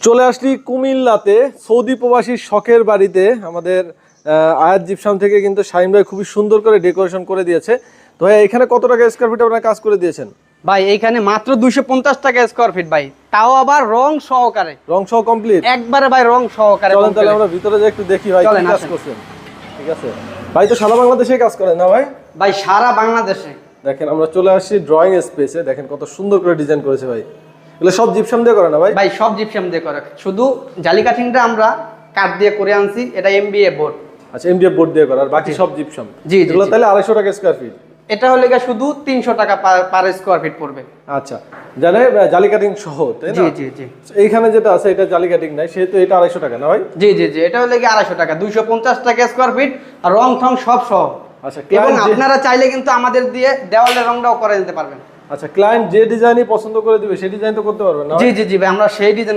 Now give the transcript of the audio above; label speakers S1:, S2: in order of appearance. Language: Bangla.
S1: চলে আসলি কুমিল্লাতে সৌদি প্রবাসী শখের বাড়িতে আমাদের আয়াত জিপসাম থেকে কিন্তু শাহিন ভাই খুবই সুন্দর করে ডেকোরেশন করে দিয়েছে। তো ভাই এখানে কত টাকা স্কয়ার ফিট আপনারা কাজ করে দিয়েছেন?
S2: ভাই এইখানে মাত্র 250 টাকা স্কয়ার ফিট ভাই, তাও আবার রং সহকারে।
S1: রং সহ কমপ্লিট
S2: একবারে ভাই রং সহকারে।
S1: চলেন তাহলে আমরা ভিতরে যে একটু দেখি ভাই কি কাজ করছেন। ঠিক আছে ভাই, তো সারা বাংলাদেশে কাজ করেন না ভাই?
S2: ভাই সারা বাংলাদেশে।
S1: দেখেন আমরা চলে আসছি ড্রয়িং স্পেসে, দেখেন কত সুন্দর করে ডিজাইন করেছে ভাই। এগুলো সব জিপসাম দিয়ে করে না ভাই?
S2: ভাই সব জিপসাম দিয়ে করে, শুধু জালি কাটিংটা আমরা কাঠ দিয়ে করে আনছি, এটা এমবিএ বোর্ড।
S1: আচ্ছা, এমডিএফ বোর্ড দিয়ে করা, আর বাকি সব জিপসাম।
S2: জি জি।
S1: এগুলো তাহলে 250 টাকা স্কয়ার ফিট।
S2: এটা হলে শুধু 300 টাকা পার স্কয়ার ফিট পড়বে।
S1: আচ্ছা, জানে জালি কাটিং সহ, তাই না?
S2: জি জি জি।
S1: এইখানে যেটা আছে এটা জালি কাটিং নাই, সেহেতু এটা 250 টাকা না ভাই?
S2: জি জি জি, এটা হলে 250 টাকা, 250 টাকা স্কয়ার ফিট, আর রং ঠং সব সহ।
S1: আচ্ছা,
S2: এবং আপনারা চাইলে কিন্তু আমাদের দিয়ে দেওয়ালের রংটাও করে দিতে পারবেন।
S1: আচ্ছা, ক্লায়েন্ট যে ডিজাইনই পছন্দ করে দিবে সেই ডিজাইন তো করতে পারবেন না?
S2: জি জি জি ভাই, আমরা সেই ডিজাইন